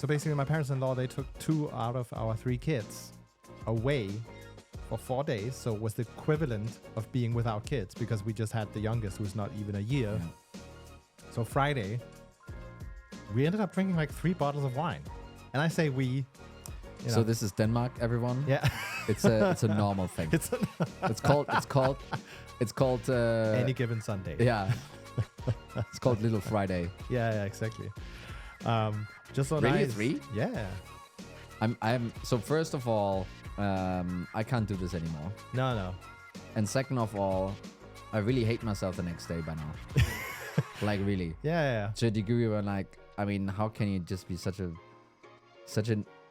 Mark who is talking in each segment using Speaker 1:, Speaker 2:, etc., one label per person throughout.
Speaker 1: So basically, my parents-in-law, they took 2 out of our 3 kids away for 4 days. So it was the equivalent of being without kids because we just had the youngest, who's not even a year. Yeah. So Friday, we ended up drinking like 3 bottles of wine. And I say we.
Speaker 2: So this is Denmark, everyone.
Speaker 1: Yeah.
Speaker 2: It's a normal thing. It's called
Speaker 1: Any Given Sunday.
Speaker 2: Yeah. It's called Little Friday.
Speaker 1: Yeah, exactly. Just so
Speaker 2: really
Speaker 1: nice.
Speaker 2: 3?
Speaker 1: Yeah.
Speaker 2: I'm so first of all, I can't do this anymore.
Speaker 1: No.
Speaker 2: And second of all, I really hate myself the next day by now. Like really.
Speaker 1: Yeah.
Speaker 2: To a degree where like, I mean, how can you just be such a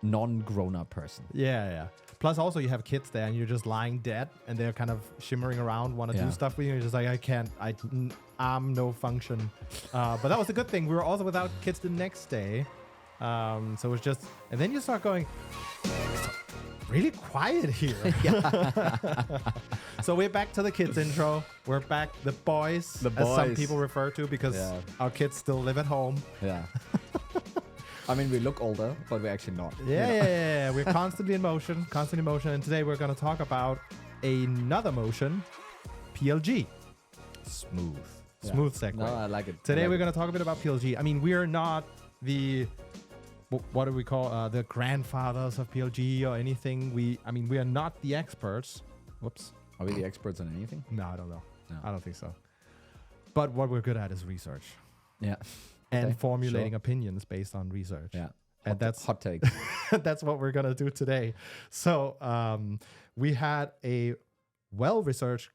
Speaker 2: non-grown-up person?
Speaker 1: Yeah. Plus also you have kids there and you're just lying dead and they're kind of shimmering around, want to do stuff with you. You're just like, I'm no function. But that was a good thing. We were also without kids the next day. So it was just, and then you start going, it's really quiet here. So we're back to the kids intro. We're back, the boys, as some people refer to, because our kids still live at home.
Speaker 2: Yeah. I mean, we look older, but we're actually not.
Speaker 1: Yeah. We're constantly in motion. And today we're going to talk about another motion, PLG. Smooth segue.
Speaker 2: No, I like it.
Speaker 1: Today we're going to talk a bit about PLG. I mean, we are not the, what do we call, the grandfathers of PLG or anything. We are not the experts. Whoops.
Speaker 2: Are we the experts on anything?
Speaker 1: No, I don't know.
Speaker 2: No.
Speaker 1: I don't think so. But what we're good at is research.
Speaker 2: Yeah.
Speaker 1: And formulating opinions based on research.
Speaker 2: Yeah.
Speaker 1: And that's
Speaker 2: hot take.
Speaker 1: That's what we're going to do today. So we had a well-researched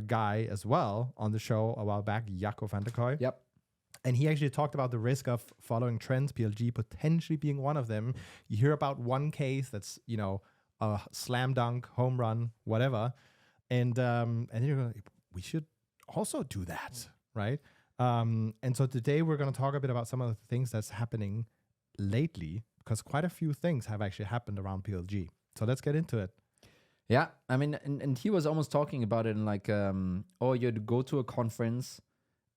Speaker 1: guy as well on the show a while back, Jaco van der Kooi.
Speaker 2: Yep.
Speaker 1: And he actually talked about the risk of following trends, PLG potentially being one of them. You hear about one case that's, a slam dunk, home run, whatever. And then you're going, we should also do that, right? And so today we're going to talk a bit about some of the things that's happening lately, because quite a few things have actually happened around PLG. So let's get into it.
Speaker 2: Yeah, I mean, and he was almost talking about it in like, you'd go to a conference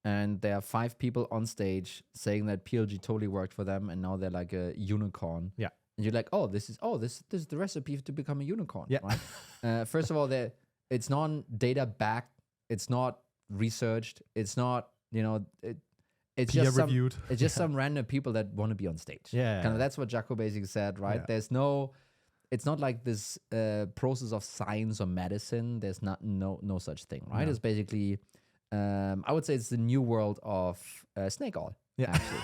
Speaker 2: and there are 5 people on stage saying that PLG totally worked for them and now they're like a unicorn.
Speaker 1: Yeah.
Speaker 2: And you're like, this is the recipe to become a unicorn,
Speaker 1: yeah.
Speaker 2: Right? First of all, it's non-data backed, it's not researched, it's not, it's
Speaker 1: peer
Speaker 2: just
Speaker 1: reviewed.
Speaker 2: It's just some random people that want to be on stage.
Speaker 1: Yeah.
Speaker 2: Kind of that's what Jaco basically said, right?
Speaker 1: Yeah.
Speaker 2: It's not like this process of science or medicine. There's no such thing, right? No. It's basically, I would say it's the new world of snake oil, actually.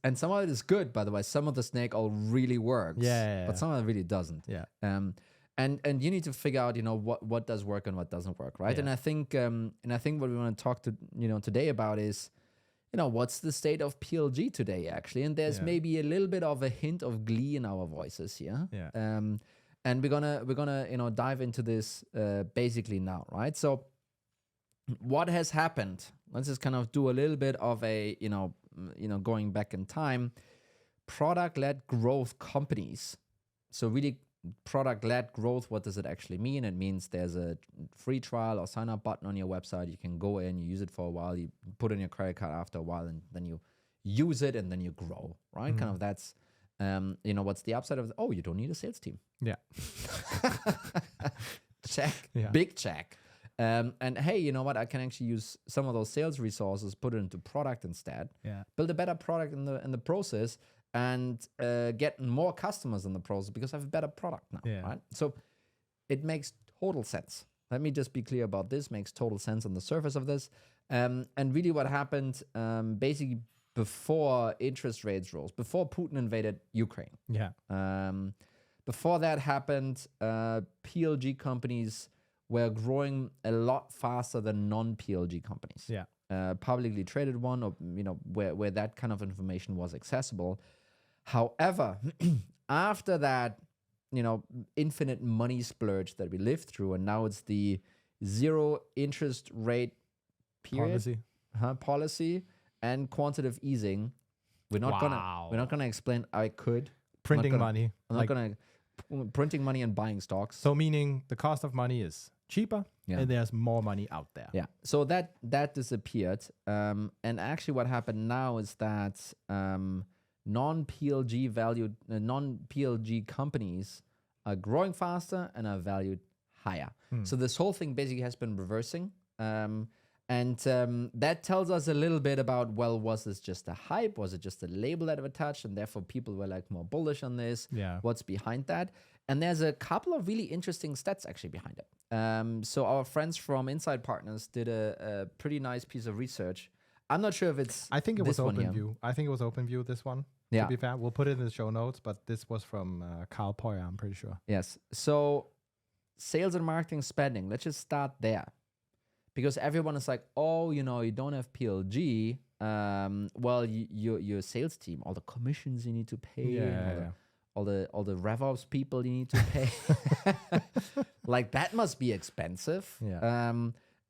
Speaker 2: And some of it is good, by the way. Some of the snake oil really works, but some of it really doesn't.
Speaker 1: Yeah.
Speaker 2: And you need to figure out, what does work and what doesn't work, right? Yeah. And I think what we want to talk to today about is, what's the state of PLG today, actually? And there's maybe a little bit of a hint of glee in our voices here.
Speaker 1: Yeah.
Speaker 2: And we're gonna dive into this basically now, right? So, what has happened? Let's just kind of do a little bit of a going back in time. Product-led growth companies. So really, product-led growth, what does it actually mean? It means there's a free trial or sign-up button on your website. You can go in, you use it for a while, you put in your credit card after a while, and then you use it, and then you grow, right? Mm-hmm. Kind of that's, what's the upside of it? Oh, you don't need a sales team.
Speaker 1: Yeah.
Speaker 2: Check. Yeah. Big check. And hey, you know what? I can actually use some of those sales resources, put it into product instead.
Speaker 1: Yeah.
Speaker 2: Build a better product in the process, and get more customers in the process because I have a better product now, right? So it makes total sense. Let me just be clear about this. Makes total sense on the surface of this. And really what happened basically before interest rates rose, before Putin invaded Ukraine.
Speaker 1: Yeah.
Speaker 2: Before that happened, PLG companies were growing a lot faster than non-PLG companies.
Speaker 1: Yeah.
Speaker 2: Publicly traded one, or where that kind of information was accessible. However, after that, infinite money splurge that we lived through, and now it's the zero interest rate period policy and quantitative easing. We're not gonna explain.
Speaker 1: Printing money.
Speaker 2: I'm not gonna printing money and buying stocks.
Speaker 1: So meaning the cost of money is cheaper, and there's more money out there.
Speaker 2: Yeah. So that disappeared. And actually, what happened now is that non-PLG companies are growing faster and are valued higher. So this whole thing basically has been reversing. That tells us a little bit about, well, was this just a hype? Was it just a label that were touched? And therefore people were like more bullish on this.
Speaker 1: Yeah.
Speaker 2: What's behind that? And there's a couple of really interesting stats actually behind it. So our friends from Insight Partners did a pretty nice piece of research. I'm not sure if it's
Speaker 1: I think it was
Speaker 2: this one here.
Speaker 1: OpenView. I think it was OpenView, this one.
Speaker 2: Yeah.
Speaker 1: To be fair, we'll put it in the show notes, but this was from Carl Poyer, I'm pretty sure.
Speaker 2: Yes. So sales and marketing spending, let's just start there. Because everyone is like, oh, you don't have PLG. Well, your sales team, all the commissions you need to pay, all the RevOps people you need to pay, like that must be expensive.
Speaker 1: Yeah.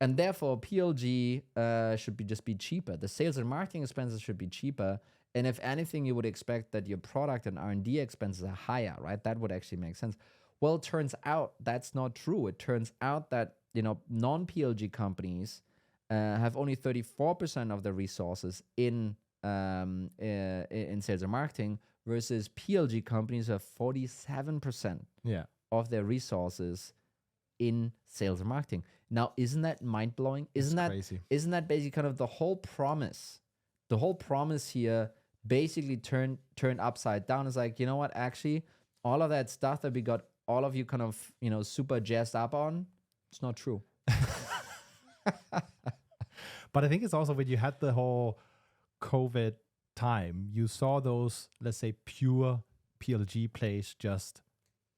Speaker 2: And therefore, PLG should just be cheaper. The sales and marketing expenses should be cheaper. And if anything, you would expect that your product and R&D expenses are higher, right? That would actually make sense. Well, it turns out that's not true. It turns out that non-PLG companies have only 34% of their resources in sales and marketing, versus PLG companies have 47% of their resources in sales and marketing. Now, isn't that mind-blowing? Isn't that
Speaker 1: crazy?
Speaker 2: Isn't that basically kind of the whole promise? The whole promise here basically turned upside down. It's like, you know what? Actually, all of that stuff that we got all of you kind of, super jazzed up on, it's not true.
Speaker 1: But I think it's also when you had the whole COVID time, you saw those, let's say, pure PLG plays just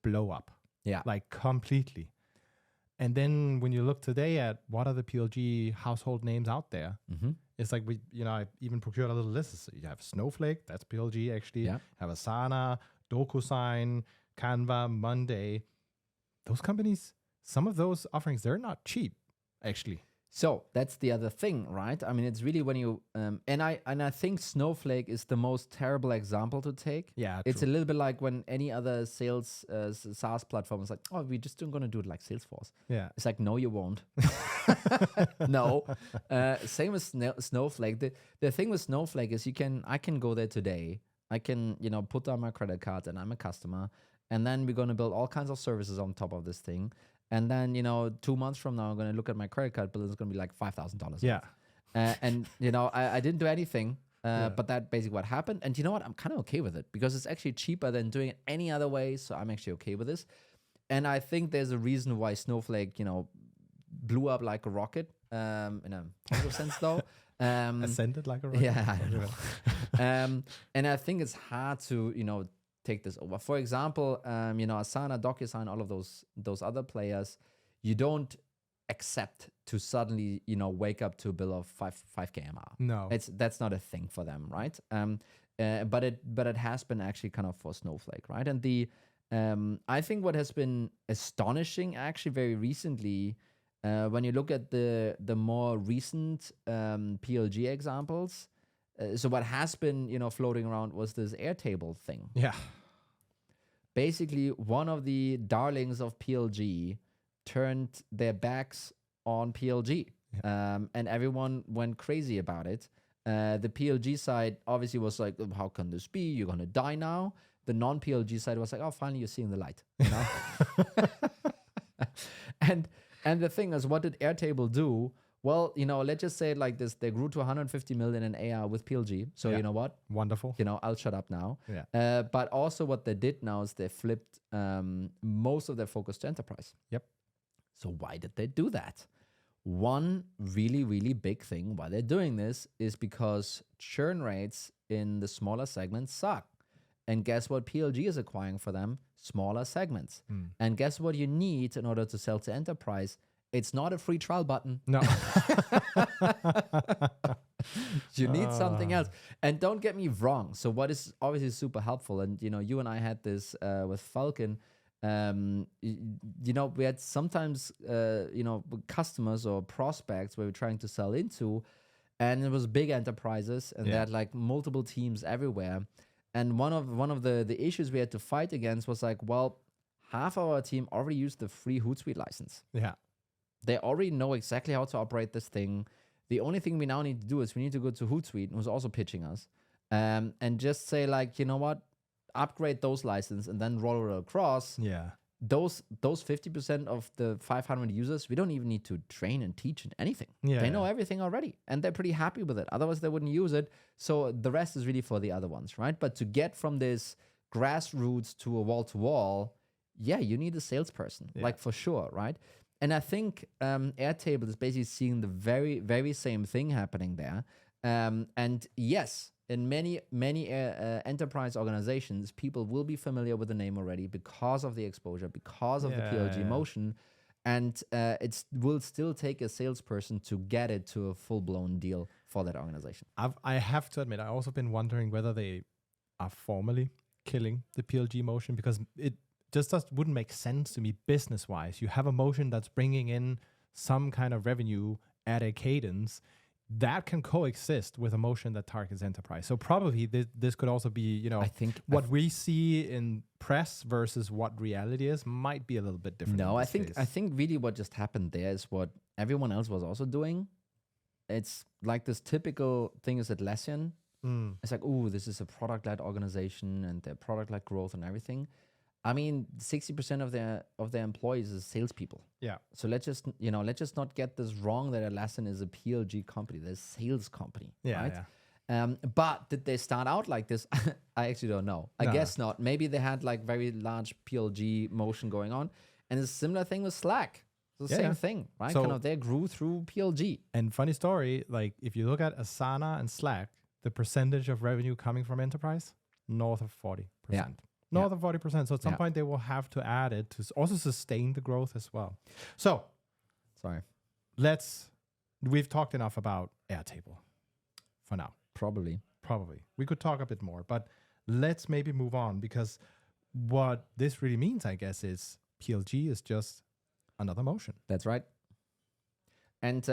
Speaker 1: blow up.
Speaker 2: Yeah.
Speaker 1: Like completely. And then when you look today at what are the PLG household names out there, it's like I even procured a little list. So you have Snowflake, that's PLG actually.
Speaker 2: Yeah.
Speaker 1: Have Asana, DocuSign, Canva, Monday. Those companies, some of those offerings, they're not cheap, actually.
Speaker 2: So that's the other thing, right? I mean, it's really when you and I think Snowflake is the most terrible example to take.
Speaker 1: Yeah,
Speaker 2: it's
Speaker 1: true.
Speaker 2: a little bit like when any other sales SaaS platform is like, oh, we just don't gonna do it like Salesforce.
Speaker 1: Yeah,
Speaker 2: it's like, no, you won't. No, same as Snowflake. The thing with Snowflake is I can go there today. I can put down my credit card and I'm a customer, and then we're gonna build all kinds of services on top of this thing. And then, 2 months from now, I'm going to look at my credit card bill and it's going to be like $5,000.
Speaker 1: Yeah.
Speaker 2: And I didn't do anything, but that basically what happened. And you know what? I'm kind of okay with it because it's actually cheaper than doing it any other way. So I'm actually okay with this. And I think there's a reason why Snowflake, blew up like a rocket, in a positive sense though.
Speaker 1: Ascended like a rocket?
Speaker 2: Yeah, I don't know. And I think it's hard to, take this over. For example, Asana, DocuSign, all of those other players, you don't accept to suddenly, wake up to a bill of 5K MR.
Speaker 1: No.
Speaker 2: That's not a thing for them, right? But it has been actually kind of for Snowflake, right? And I think what has been astonishing actually very recently, when you look at the more recent PLG examples, so what has been, floating around was this Airtable thing.
Speaker 1: Yeah.
Speaker 2: Basically, one of the darlings of PLG turned their backs on PLG, and everyone went crazy about it. The PLG side obviously was like, how can this be? You're going to die now. The non-PLG side was like, oh, finally you're seeing the light. And the thing is, what did Airtable do? Well, let's just say it like this. They grew to 150 million in AR with PLG. So you know what?
Speaker 1: Wonderful.
Speaker 2: I'll shut up now.
Speaker 1: Yeah.
Speaker 2: But also what they did now is they flipped most of their focus to enterprise.
Speaker 1: Yep.
Speaker 2: So why did they do that? One really, really big thing why they're doing this is because churn rates in the smaller segments suck. And guess what PLG is acquiring for them? Smaller segments. And guess what you need in order to sell to enterprise? It's not a free trial button.
Speaker 1: No.
Speaker 2: You need something else. And don't get me wrong. So what is obviously super helpful, and you and I had this with Falcon. We had sometimes customers or prospects we were trying to sell into, and it was big enterprises, and they had like multiple teams everywhere. And one of the issues we had to fight against was like, well, half of our team already used the free Hootsuite license.
Speaker 1: Yeah.
Speaker 2: They already know exactly how to operate this thing. The only thing we now need to do is we need to go to Hootsuite, who's also pitching us, and just say like, you know what, upgrade those license and then roll it across.
Speaker 1: Yeah.
Speaker 2: Those 50% of the 500 users, we don't even need to train and teach anything.
Speaker 1: Yeah,
Speaker 2: They know everything already, and they're pretty happy with it. Otherwise, they wouldn't use it. So the rest is really for the other ones, right? But to get from this grassroots to a wall-to-wall, yeah, you need a salesperson, like for sure, right? And I think Airtable is basically seeing the very, very same thing happening there. And yes, in many enterprise organizations, people will be familiar with the name already because of the exposure, because of the PLG motion, and it will still take a salesperson to get it to a full-blown deal for that organization.
Speaker 1: I have to admit, I've also been wondering whether they are formally killing the PLG motion, because it just wouldn't make sense to me business-wise. You have a motion that's bringing in some kind of revenue at a cadence that can coexist with a motion that targets enterprise. So probably this could also be, you know,
Speaker 2: I think
Speaker 1: what we see in press versus what reality is might be a little bit different.
Speaker 2: No, I think really what just happened there is what everyone else was also doing. It's like this typical thing is Atlassian. It's like, oh, this is a product-led organization and their product-led growth and everything. I mean, 60% of their employees is salespeople. Yeah. So let's just not get this wrong that Atlassian is a PLG company. They're a sales company. Yeah. Right? Yeah. But did they start out like this? I actually don't know. I guess not. Maybe they had like very large PLG motion going on. And it's a similar thing with Slack. It's the same thing, right? So, kind of they grew through PLG.
Speaker 1: And funny story, like if you look at Asana and Slack, the percentage of revenue coming from enterprise, north of 40%. Yeah. North of 40%. So at some point they will have to add it to also sustain the growth as well. So, we've talked enough about Airtable for now. Probably. We could talk a bit more, but let's maybe move on, because what this really means, I guess, is PLG is just another motion.
Speaker 2: That's right. And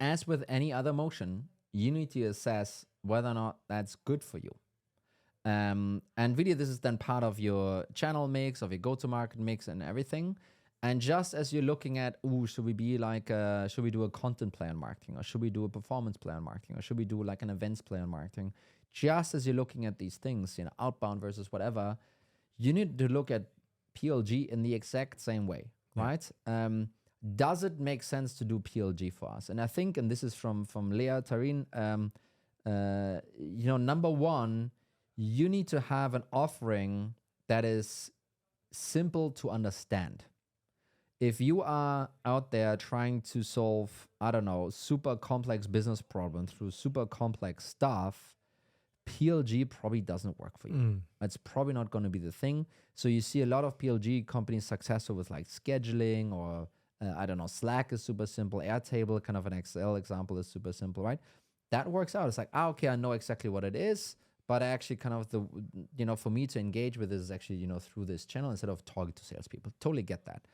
Speaker 2: as with any other motion, you need to assess whether or not that's good for you. And really, this is then part of your channel mix, of your go-to-market mix and everything. And just as you're looking at, should we be like, should we do a content play on marketing, or should we do a performance play on marketing, or should we do like an events play on marketing? Just as you're looking at these things, you know, outbound versus whatever, you need to look at PLG in the exact same way, right? Does it make sense to do PLG for us? And I think, and this is from Leah Tarin, number one, you need to have an offering that is simple to understand. If you are out there trying to solve, I don't know, super complex business problems through super complex stuff, PLG probably doesn't work for you. It's probably not going to be the thing. So you see a lot of PLG companies successful with like scheduling, or I don't know, Slack is super simple. Airtable, kind of an Excel example, is super simple, right? That works out. It's like, okay, I know exactly what it is. But actually kind of for me to engage with this is actually, through this channel instead of talking to salespeople. Totally get that.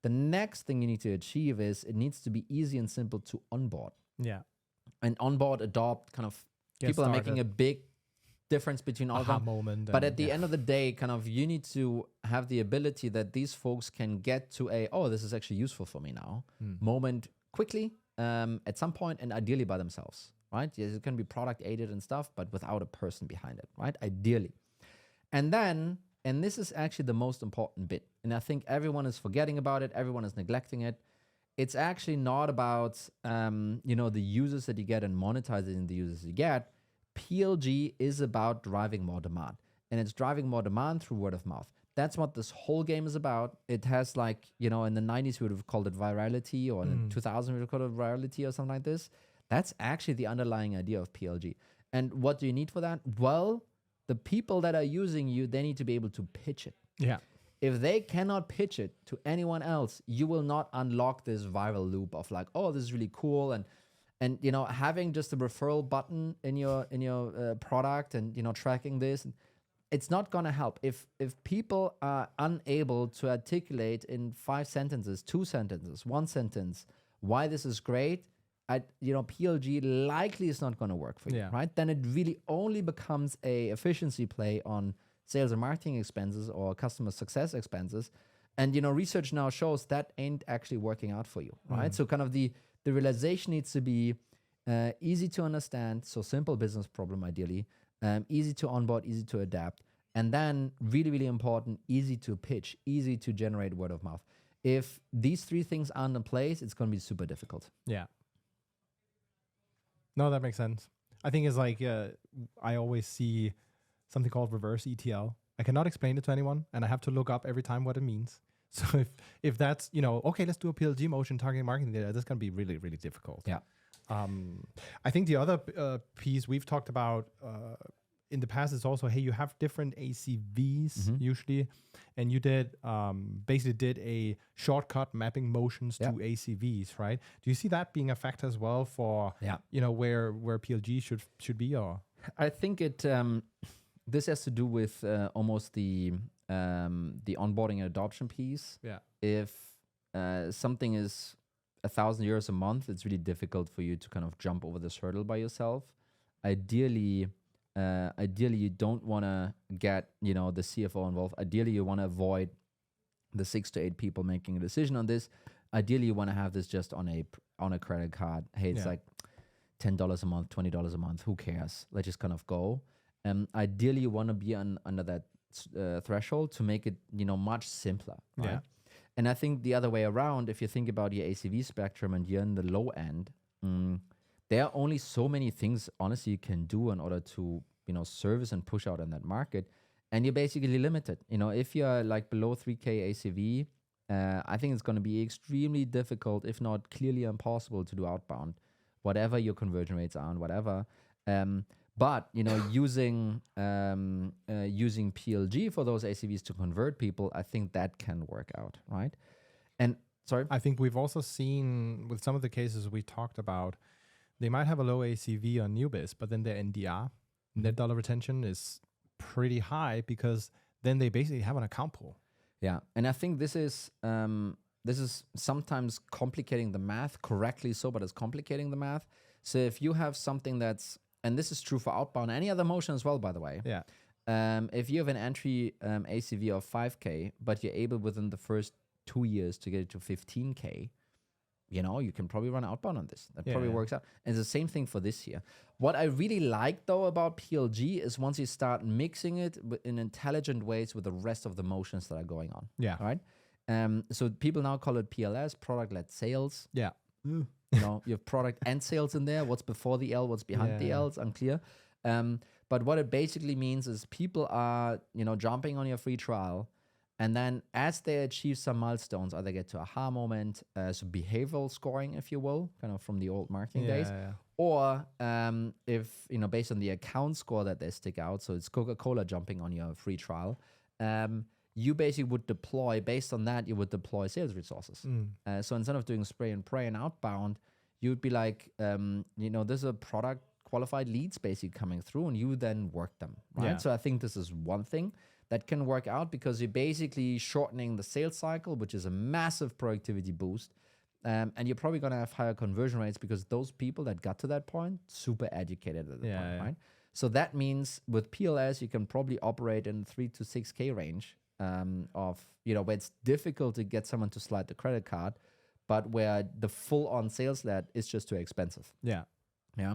Speaker 2: The next thing you need to achieve is it needs to be easy and simple to onboard. Yeah. And onboard, adopt, kind of people are making a big difference between all of them. Moment. But at the end of the day, kind of you need to have the ability that these folks can get to this is actually useful for me now moment quickly at some point, and ideally by themselves. Right? Yes, it can be product aided and stuff, but without a person behind it, right? Ideally. And then, and this is actually the most important bit, and I think everyone is forgetting about it, everyone is neglecting it. It's actually not about, the users that you get and monetizing the users you get. PLG is about driving more demand, and it's driving more demand through word of mouth. That's what this whole game is about. It has in the 90s, we would have called it virality, or in 2000, we would have called it virality or something like this. That's actually the underlying idea of PLG. And what do you need for that? Well, the people that are using you, they need to be able to pitch it. Yeah. If they cannot pitch it to anyone else, you will not unlock this viral loop of like, oh, this is really cool. And having just a referral button in your product and, tracking this, it's not going to help. If people are unable to articulate in 5 sentences, 2 sentences, 1 sentence, why this is great, PLG likely is not going to work for you, right? Then it really only becomes a efficiency play on sales and marketing expenses or customer success expenses. And, research now shows that ain't actually working out for you, right? So kind of the realization needs to be easy to understand, so simple business problem ideally, easy to onboard, easy to adapt, and then really, really important, easy to pitch, easy to generate word of mouth. If these three things aren't in place, it's going to be super difficult.
Speaker 1: Yeah. No, that makes sense. I think it's like I always see something called reverse ETL. I cannot explain it to anyone, and I have to look up every time what it means. So if that's, okay, let's do a PLG motion targeting marketing data, that's going to be really, really difficult.
Speaker 2: Yeah.
Speaker 1: I think the other piece we've talked about in the past is also, hey, you have different ACVs usually, and you basically did a shortcut mapping motions to ACVs, right? Do you see that being a factor as well for where PLG should be? Or
Speaker 2: I think it this has to do with almost the onboarding and adoption piece.
Speaker 1: Yeah.
Speaker 2: If something is €1,000 a month, it's really difficult for you to kind of jump over this hurdle by yourself. Ideally, you don't want to get the CFO involved. Ideally, you want to avoid the 6 to 8 people making a decision on this. Ideally, you want to have this just on a credit card. Hey, it's like $10 a month, $20 a month. Who cares? Let's just kind of go. Ideally, you want to be under that threshold to make it much simpler. Right?
Speaker 1: Yeah.
Speaker 2: And I think the other way around, if you think about your ACV spectrum and you're in the low end, there are only so many things, honestly, you can do in order to, service and push out in that market. And you're basically limited. If you're like below 3K ACV, I think it's going to be extremely difficult, if not clearly impossible, to do outbound, whatever your conversion rates are and whatever. But using PLG for those ACVs to convert people, I think that can work out, right? And sorry,
Speaker 1: I think we've also seen with some of the cases we talked about, they might have a low ACV on new biz, but then their NDR, net dollar retention, is pretty high because then they basically have an account pool.
Speaker 2: Yeah, and I think this is sometimes complicating the math, correctly so, but it's complicating the math. So if you have something that's, and this is true for outbound, any other motion as well, by the way.
Speaker 1: Yeah.
Speaker 2: If you have an entry ACV of 5K, but you're able within the first 2 years to get it to 15K, you can probably run outbound on this. That probably works out. And it's the same thing for this year. What I really like, though, about PLG is once you start mixing it in intelligent ways with the rest of the motions that are going on.
Speaker 1: Yeah.
Speaker 2: Right? So people now call it PLS, product-led sales.
Speaker 1: Yeah.
Speaker 2: You have product and sales in there. What's before the L, what's behind the L, it's unclear. But what it basically means is people are, jumping on your free trial. And then as they achieve some milestones, either get to aha moment, so behavioral scoring, if you will, kind of from the old marketing days, or if, based on the account score that they stick out, so it's Coca-Cola jumping on your free trial, you basically would deploy, based on that, you would deploy sales resources. So instead of doing spray and pray and outbound, you would be like, there's a product qualified leads basically coming through, and you then work them, right?
Speaker 1: Yeah.
Speaker 2: So I think this is one thing that can work out because you're basically shortening the sales cycle, which is a massive productivity boost. And you're probably going to have higher conversion rates because those people that got to that point, super educated at the point, right? So that means with PLS, you can probably operate in 3 to 6K range of, where it's difficult to get someone to slide the credit card, but where the full-on sales lead is just too expensive.
Speaker 1: Yeah.
Speaker 2: Yeah.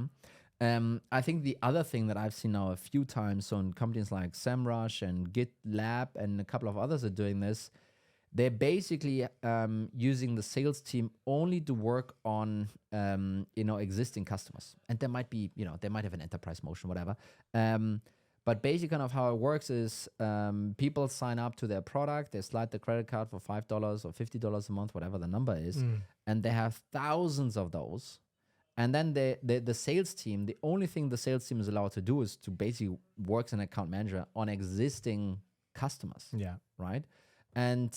Speaker 2: I think the other thing that I've seen now a few times, so in companies like SEMrush and GitLab and a couple of others are doing this, they're basically using the sales team only to work on, existing customers. And there might be, they might have an enterprise motion, whatever. But basically kind of how it works is people sign up to their product, they slide the credit card for $5 or $50 a month, whatever the number is, and they have thousands of those. And then the sales team, the only thing the sales team is allowed to do is to basically work as an account manager on existing customers.
Speaker 1: Yeah.
Speaker 2: Right? And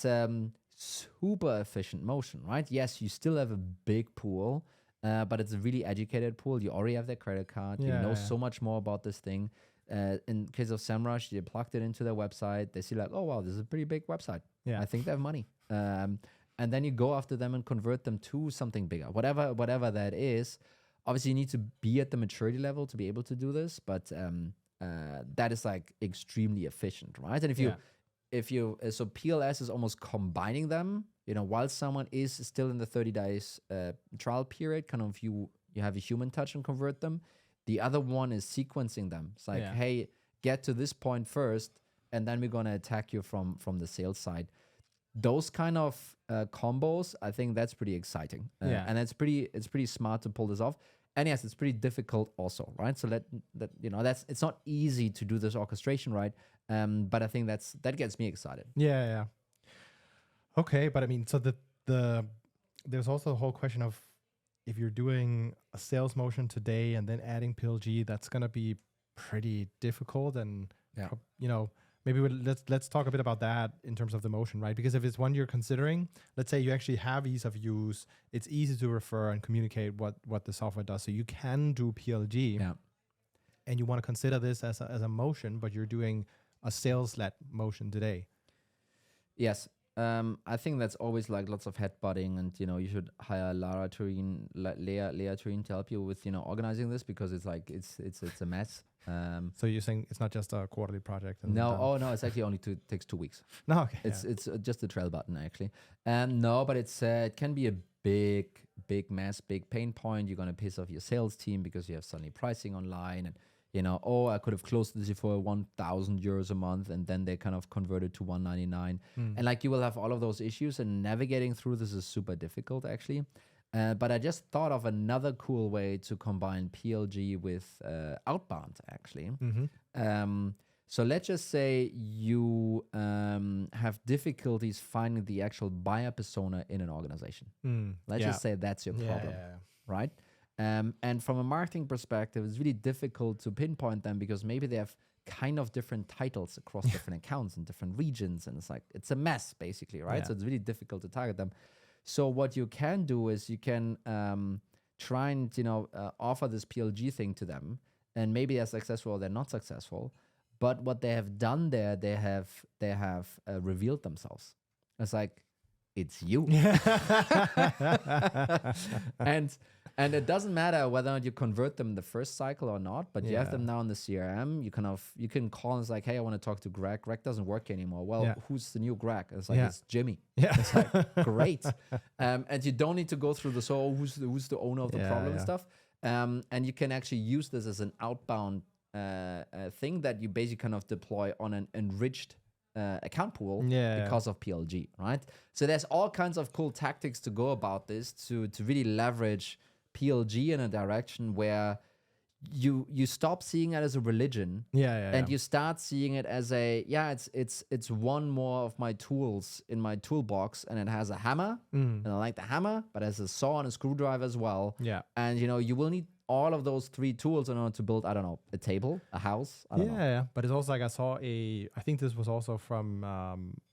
Speaker 2: super efficient motion, right? Yes, you still have a big pool, but it's a really educated pool. You already have their credit card. You know so much more about this thing. In case of SEMrush, they plugged it into their website. They see like, oh, wow, this is a pretty big website.
Speaker 1: Yeah.
Speaker 2: I think they have money. And then you go after them and convert them to something bigger, whatever that is. Obviously, you need to be at the maturity level to be able to do this, but that is like extremely efficient, right? And so PLS is almost combining them, while someone is still in the 30 days trial period, kind of you have a human touch and convert them. The other one is sequencing them. It's like, hey, get to this point first, and then we're going to attack you from the sales side. Those kind of combos, I think that's pretty exciting. And it's pretty smart to pull this off. And yes, it's pretty difficult also, right? So it's not easy to do this orchestration, right? But I think that gets me excited.
Speaker 1: Yeah. Okay, but I mean, so there's also a whole question of if you're doing a sales motion today and then adding PLG, that's gonna be pretty difficult. And maybe let's talk a bit about that in terms of the motion, right? Because if it's one you're considering, let's say you actually have ease of use, it's easy to refer and communicate what the software does. So you can do PLG, and you want to consider this as a motion, but you're doing a sales-led motion today.
Speaker 2: Yes. I think that's always like lots of headbutting, and you should hire Leah Turin to help you with organizing this, because it's like it's a mess.
Speaker 1: So you're saying it's not just a quarterly project?
Speaker 2: No, it's actually only takes 2 weeks.
Speaker 1: No, okay.
Speaker 2: It's just a trail button actually. No, but it can be a big mess, big pain point. You're gonna piss off your sales team because you have suddenly pricing online, and I could have closed this for 1,000 euros a month, and then they kind of converted to 199. And like you will have all of those issues, and navigating through this is super difficult actually. But I just thought of another cool way to combine PLG with Outbound actually. So let's just say you have difficulties finding the actual buyer persona in an organization. Let's just say that's your problem, right? And from a marketing perspective, it's really difficult to pinpoint them, because maybe they have kind of different titles across different accounts in different regions, and it's a mess basically, right? So it's really difficult to target them. So what you can do is you can try and offer this PLG thing to them, and maybe they're successful or they're not successful. But what they have done there, they have revealed themselves. It's like, it's you. And it doesn't matter whether or not you convert them the first cycle or not, but you have them now in the CRM. You can call and it's like, hey, I want to talk to Greg. Greg doesn't work anymore. Well, who's the new Greg? It's like, it's Jimmy. It's like, great. And you don't need to go through this, who's the owner of the problem and stuff. And you can actually use this as an outbound thing that you basically kind of deploy on an enriched account pool because of PLG, right? So there's all kinds of cool tactics to go about this to really leverage PLG in a direction where you stop seeing it as a religion, and you start seeing it as it's one more of my tools in my toolbox, and it has a hammer, and I like the hammer, but it has a saw and a screwdriver as well. And you will need all of those 3 tools in order to build, I don't know, a table, a house. I don't know.
Speaker 1: But it's also like, I saw I think this was also from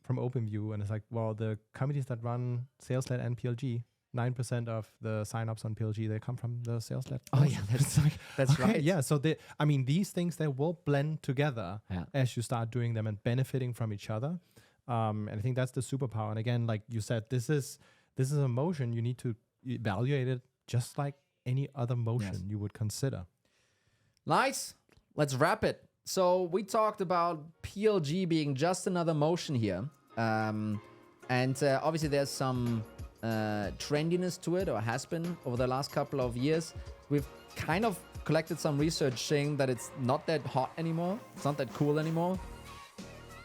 Speaker 1: OpenView, and it's like, well, the companies that run sales-led and PLG, 9% of the signups on PLG, they come from the sales-led.
Speaker 2: Oh yeah, that's right.
Speaker 1: Yeah, so these things, they will blend together as you start doing them and benefiting from each other. And I think that's the superpower. And again, like you said, this is a motion. You need to evaluate it just like any other motion you would consider.
Speaker 2: Nice. Let's wrap it. So we talked about PLG being just another motion here. And obviously there's some trendiness to it, or has been over the last couple of years. We've kind of collected some research saying that it's not that hot anymore. It's not that cool anymore.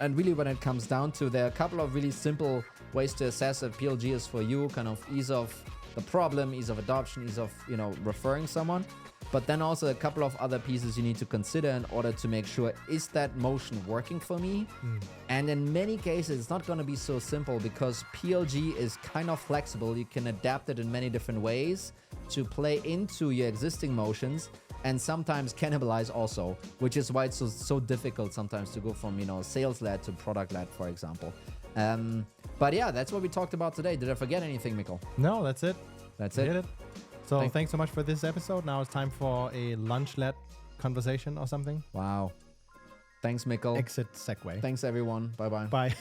Speaker 2: And really when it comes down to, there are a couple of really simple ways to assess if PLG is for you, kind of ease of the problem, ease of adoption, ease of, referring someone. But then also a couple of other pieces you need to consider in order to make sure, is that motion working for me? And in many cases, it's not going to be so simple, because PLG is kind of flexible. You can adapt it in many different ways to play into your existing motions, and sometimes cannibalize also, which is why it's so difficult sometimes to go from, sales-led to product-led, for example. But yeah, that's what we talked about today. Did I forget anything, Mikkel?
Speaker 1: No, that's it.
Speaker 2: That's it.
Speaker 1: So thanks so much for this episode. Now it's time for a lunch-led conversation or something.
Speaker 2: Wow. Thanks, Mikkel.
Speaker 1: Exit segue.
Speaker 2: Thanks, everyone. Bye-bye.
Speaker 1: Bye.